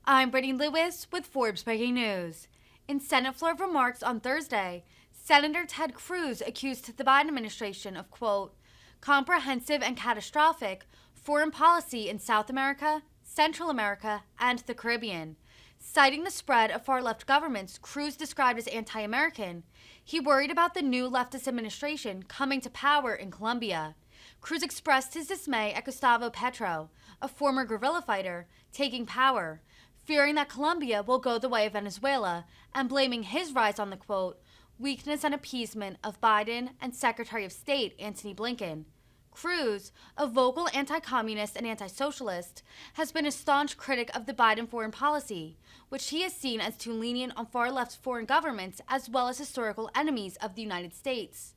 I'm Brittany Lewis with Forbes Breaking News. In Senate floor remarks on Thursday, Senator Ted Cruz accused the Biden administration of, quote, comprehensive and catastrophic foreign policy in South America, Central America, and the Caribbean. Citing the spread of far-left governments Cruz described as anti-American, he worried about the new leftist administration coming to power in Colombia. Cruz expressed his dismay at Gustavo Petro, a former guerrilla fighter, taking power, fearing that Colombia will go the way of Venezuela, and blaming his rise on the, quote, weakness and appeasement of Biden and Secretary of State Antony Blinken. Cruz, a vocal anti-communist and anti-socialist, has been a staunch critic of the Biden foreign policy, which he has seen as too lenient on far-left foreign governments as well as historical enemies of the United States.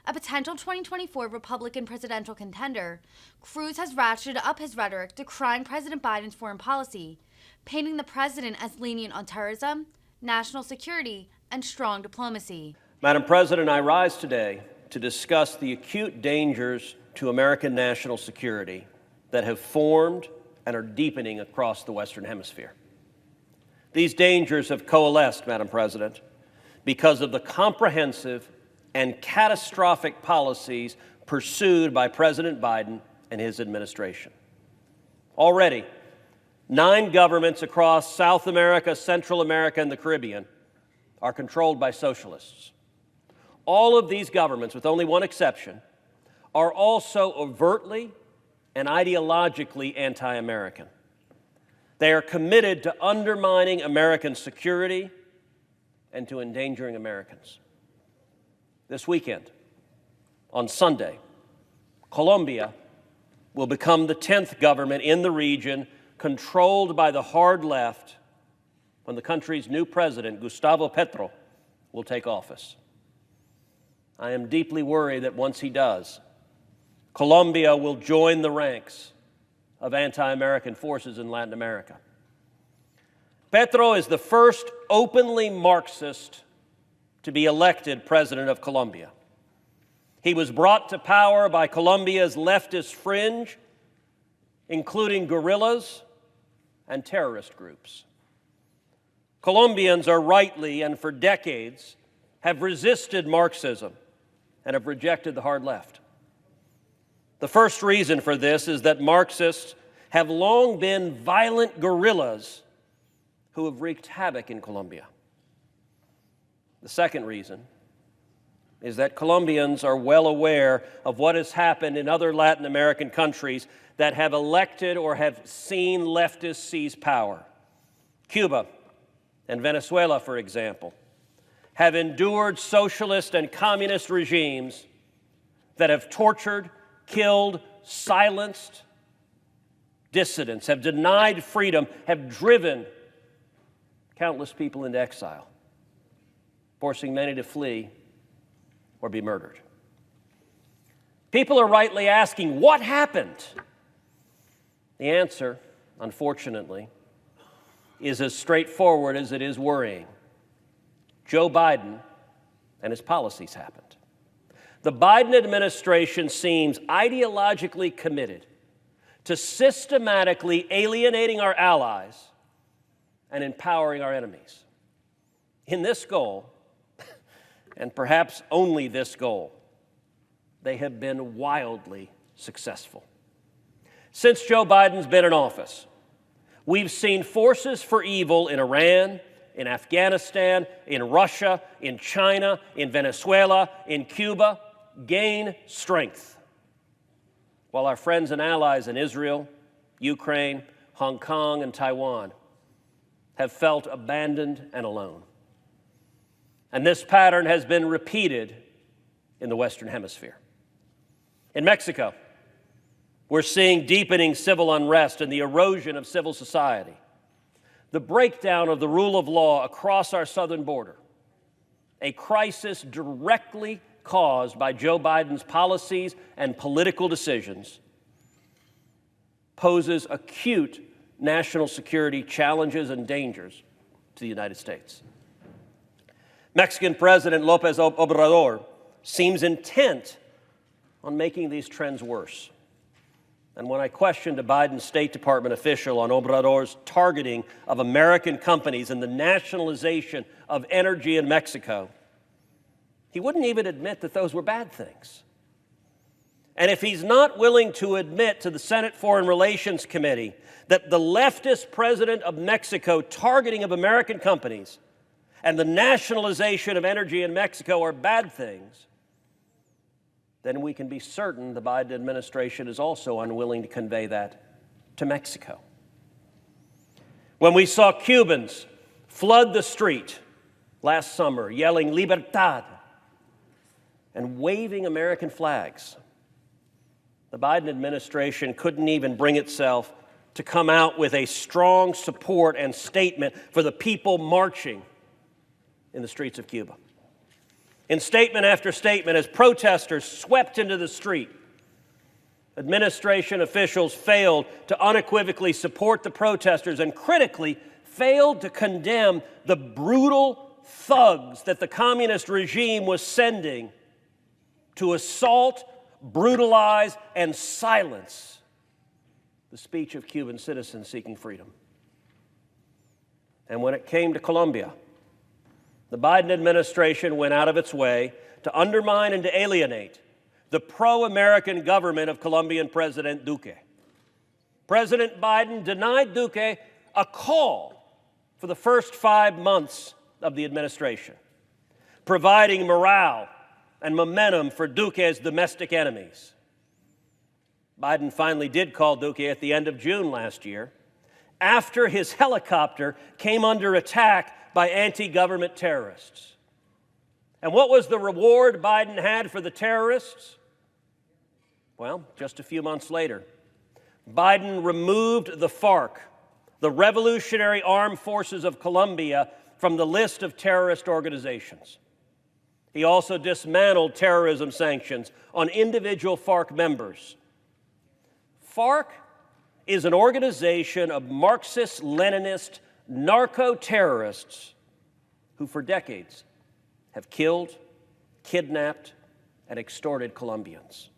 A potential 2024 Republican presidential contender, Cruz has ratcheted up his rhetoric decrying President Biden's foreign policy, painting the president as lenient on terrorism, national security, and strong diplomacy. Madam President, I rise today to discuss the acute dangers to American national security that have formed and are deepening across the Western Hemisphere. These dangers have coalesced, Madam President, because of the comprehensive and catastrophic policies pursued by President Biden and his administration. Already, 9 governments across South America, Central America, and the Caribbean are controlled by socialists. All of these governments, with only one exception, are also overtly and ideologically anti-American. They are committed to undermining American security and to endangering Americans. This weekend, on Sunday, Colombia will become the 10th government in the region controlled by the hard left when the country's new president, Gustavo Petro, will take office. I am deeply worried that once he does, Colombia will join the ranks of anti-American forces in Latin America. Petro is the first openly Marxist to be elected president of Colombia. He was brought to power by Colombia's leftist fringe, including guerrillas and terrorist groups. Colombians are rightly and for decades have resisted Marxism and have rejected the hard left. The first reason for this is that Marxists have long been violent guerrillas who have wreaked havoc in Colombia. The second reason is that Colombians are well aware of what has happened in other Latin American countries that have elected or have seen leftists seize power. Cuba and Venezuela, for example, have endured socialist and communist regimes that have tortured, killed, silenced dissidents, have denied freedom, have driven countless people into exile, forcing many to flee or be murdered. People are rightly asking, what happened? The answer, unfortunately, is as straightforward as it is worrying. Joe Biden and his policies happened. The Biden administration seems ideologically committed to systematically alienating our allies and empowering our enemies. In this goal, and perhaps only this goal, they have been wildly successful. Since Joe Biden's been in office, we've seen forces for evil in Iran, in Afghanistan, in Russia, in China, in Venezuela, in Cuba gain strength, while our friends and allies in Israel, Ukraine, Hong Kong, and Taiwan have felt abandoned and alone. And this pattern has been repeated in the Western Hemisphere. In Mexico, we're seeing deepening civil unrest and the erosion of civil society, the breakdown of the rule of law across our southern border, a crisis directly caused by Joe Biden's policies and political decisions, poses acute national security challenges and dangers to the United States. Mexican President López Obrador seems intent on making these trends worse. And when I questioned a Biden State Department official on Obrador's targeting of American companies and the nationalization of energy in Mexico, he wouldn't even admit that those were bad things. And if he's not willing to admit to the Senate Foreign Relations Committee that the leftist president of Mexico targeting of American companies and the nationalization of energy in Mexico are bad things, then we can be certain the Biden administration is also unwilling to convey that to Mexico. When we saw Cubans flood the street last summer yelling "Libertad" and waving American flags, the Biden administration couldn't even bring itself to come out with a strong support and statement for the people marching in the streets of Cuba. In statement after statement, as protesters swept into the street, administration officials failed to unequivocally support the protesters and critically failed to condemn the brutal thugs that the communist regime was sending to assault, brutalize, and silence the speech of Cuban citizens seeking freedom. And when it came to Colombia, the Biden administration went out of its way to undermine and to alienate the pro-American government of Colombian President Duque. President Biden denied Duque a call for the first 5 months of the administration, providing morale and momentum for Duque's domestic enemies. Biden finally did call Duque at the end of June last year, after his helicopter came under attack by anti-government terrorists. And what was the reward Biden had for the terrorists? Well, just a few months later, Biden removed the FARC, the Revolutionary Armed Forces of Colombia, from the list of terrorist organizations. He also dismantled terrorism sanctions on individual FARC members. FARC is an organization of Marxist-Leninist narco-terrorists who for decades have killed, kidnapped, and extorted Colombians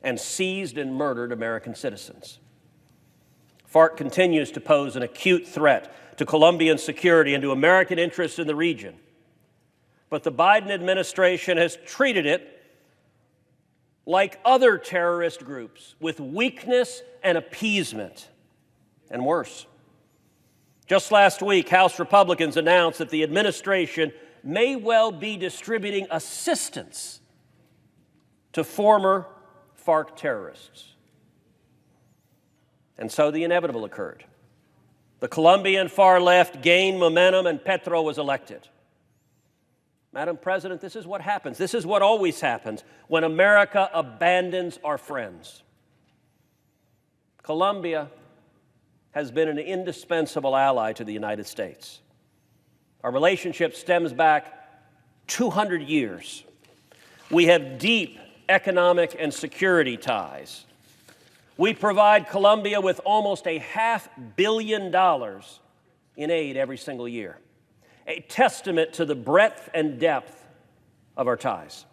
and seized and murdered American citizens. FARC continues to pose an acute threat to Colombian security and to American interests in the region. But the Biden administration has treated it like other terrorist groups, with weakness and appeasement, and worse. Just last week, House Republicans announced that the administration may well be distributing assistance to former FARC terrorists. And so the inevitable occurred. The Colombian far left gained momentum and Petro was elected. Madam President, this is what happens. This is what always happens when America abandons our friends. Colombia has been an indispensable ally to the United States. Our relationship stems back 200 years. We have deep economic and security ties. We provide Colombia with almost $500 million in aid every single year, a testament to the breadth and depth of our ties.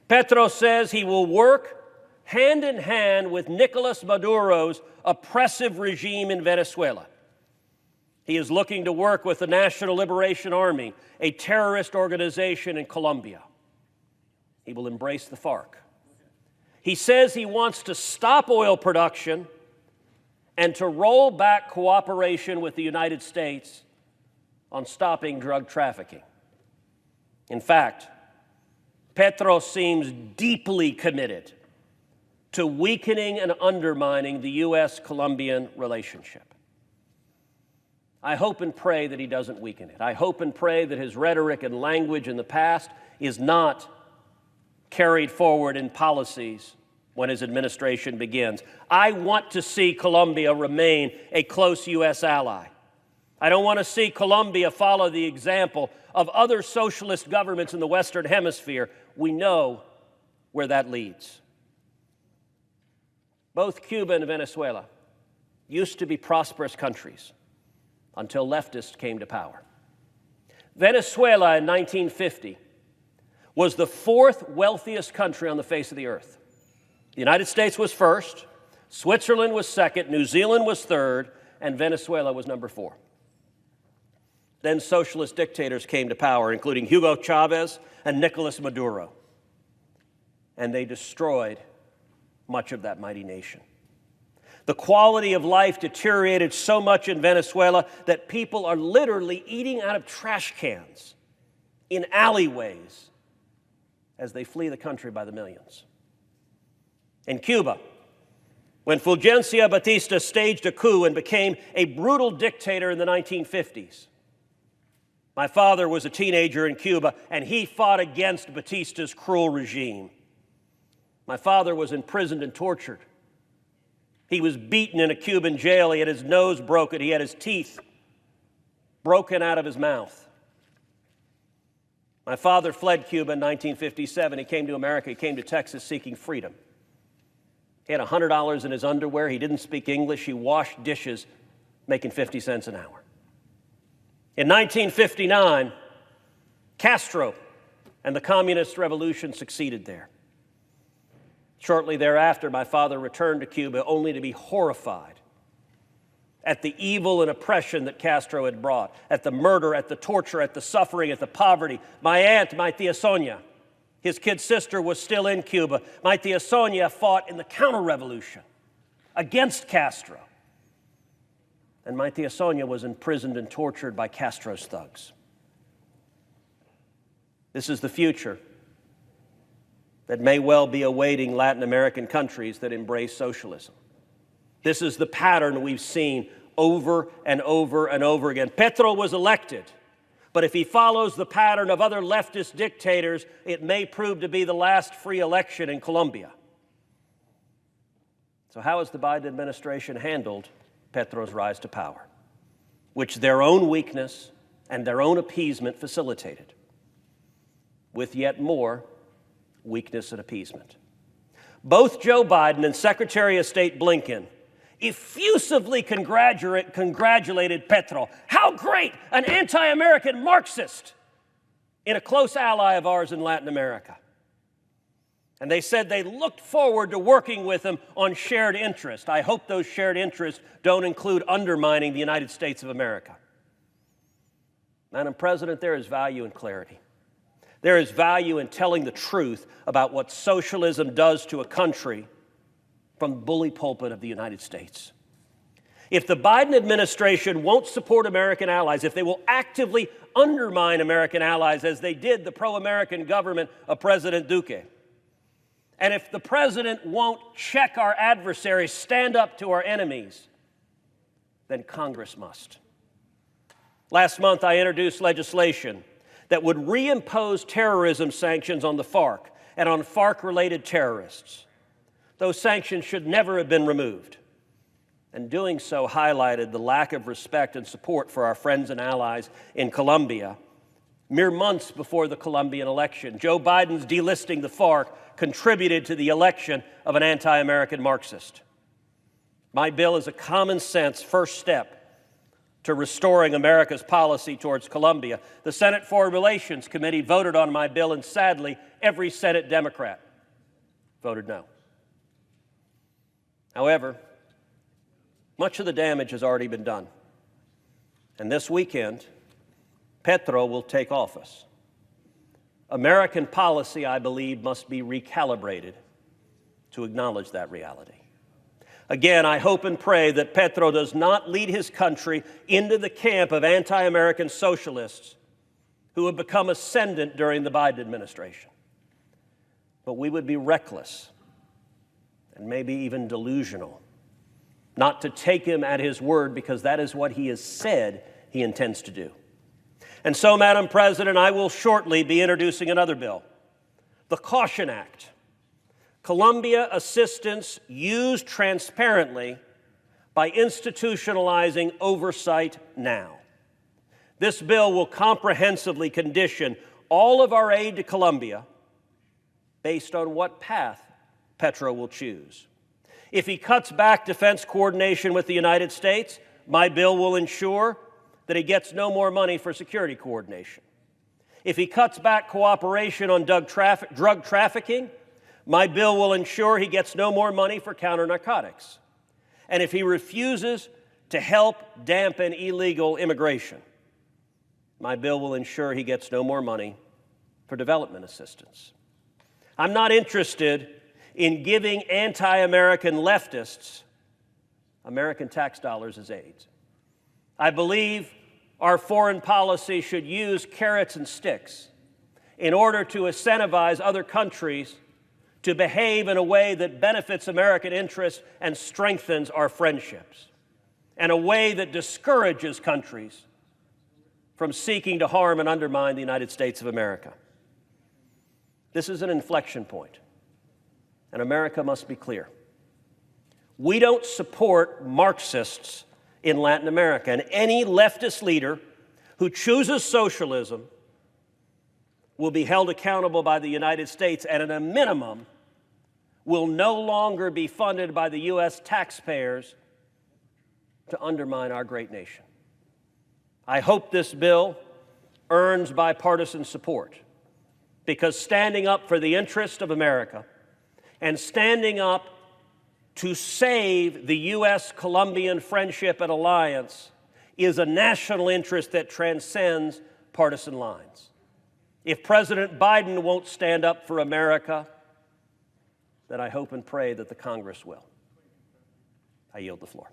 Petro says he will work hand in hand with Nicolas Maduro's oppressive regime in Venezuela. He is looking to work with the National Liberation Army, a terrorist organization in Colombia. He will embrace the FARC. He says he wants to stop oil production and to roll back cooperation with the United States on stopping drug trafficking. In fact, Petro seems deeply committed to weakening and undermining the U.S.-Colombian relationship. I hope and pray that he doesn't weaken it. I hope and pray that his rhetoric and language in the past is not carried forward in policies when his administration begins. I want to see Colombia remain a close U.S. ally. I don't want to see Colombia follow the example of other socialist governments in the Western Hemisphere. We know where that leads. Both Cuba and Venezuela used to be prosperous countries until leftists came to power. Venezuela in 1950 was the fourth wealthiest country on the face of the earth. The United States was first, Switzerland was second, New Zealand was third, and Venezuela was number 4. Then socialist dictators came to power, including Hugo Chavez and Nicolas Maduro. And they destroyed much of that mighty nation. The quality of life deteriorated so much in Venezuela that people are literally eating out of trash cans in alleyways as they flee the country by the millions. In Cuba, when Fulgencio Batista staged a coup and became a brutal dictator in the 1950s, my father was a teenager in Cuba, and he fought against Batista's cruel regime. My father was imprisoned and tortured. He was beaten in a Cuban jail. He had his nose broken. He had his teeth broken out of his mouth. My father fled Cuba in 1957. He came to America. He came to Texas seeking freedom. He had $100 in his underwear. He didn't speak English. He washed dishes, making 50 cents an hour. In 1959, Castro and the communist revolution succeeded there. Shortly thereafter, my father returned to Cuba only to be horrified at the evil and oppression that Castro had brought, at the murder, at the torture, at the suffering, at the poverty. My aunt, my tia Sonia, his kid sister, was still in Cuba. My tia Sonia fought in the counter-revolution against Castro. And my tia Sonia was imprisoned and tortured by Castro's thugs. This is the future that may well be awaiting Latin American countries that embrace socialism. This is the pattern we've seen over and over and over again. Petro was elected, but if he follows the pattern of other leftist dictators, it may prove to be the last free election in Colombia. So how has the Biden administration handled Petro's rise to power, which their own weakness and their own appeasement facilitated, with yet more weakness and appeasement? Both Joe Biden and Secretary of State Blinken effusively congratulated Petro. How great, an anti-American Marxist in a close ally of ours in Latin America. And they said they looked forward to working with him on shared interests. I hope those shared interests don't include undermining the United States of America. Madam President, there is value in clarity. There is value in telling the truth about what socialism does to a country from the bully pulpit of the United States. If the Biden administration won't support American allies, if they will actively undermine American allies as they did the pro-American government of President Duque, and if the president won't check our adversaries, stand up to our enemies, then Congress must. Last month, I introduced legislation that would reimpose terrorism sanctions on the FARC and on FARC-related terrorists. Those sanctions should never have been removed. And doing so highlighted the lack of respect and support for our friends and allies in Colombia. Mere months before the Colombian election, Joe Biden's delisting the FARC contributed to the election of an anti-American Marxist. My bill is a common-sense first step to restoring America's policy towards Colombia. The Senate Foreign Relations Committee voted on my bill, and sadly, every Senate Democrat voted no. However, much of the damage has already been done. And this weekend, Petro will take office. American policy, I believe, must be recalibrated to acknowledge that reality. Again, I hope and pray that Petro does not lead his country into the camp of anti-American socialists who have become ascendant during the Biden administration. But we would be reckless and maybe even delusional not to take him at his word, because that is what he has said he intends to do. And so, Madam President, I will shortly be introducing another bill, the Caution Act. Colombia assistance used transparently by institutionalizing oversight now. This bill will comprehensively condition all of our aid to Colombia based on what path Petro will choose. If he cuts back defense coordination with the United States, my bill will ensure that he gets no more money for security coordination. If he cuts back cooperation on drug trafficking, my bill will ensure he gets no more money for counter-narcotics. and if he refuses to help dampen illegal immigration, my bill will ensure he gets no more money for development assistance. I'm not interested in giving anti-American leftists American tax dollars as aid. I believe our foreign policy should use carrots and sticks in order to incentivize other countries to behave in a way that benefits American interests and strengthens our friendships, and a way that discourages countries from seeking to harm and undermine the United States of America. This is an inflection point, and America must be clear. We don't support Marxists in Latin America, and any leftist leader who chooses socialism will be held accountable by the United States, and at a minimum, will no longer be funded by the U.S. taxpayers to undermine our great nation. I hope this bill earns bipartisan support, because standing up for the interest of America and standing up to save the U.S.-Colombian friendship and alliance is a national interest that transcends partisan lines. If President Biden won't stand up for America, then I hope and pray that the Congress will. I yield the floor.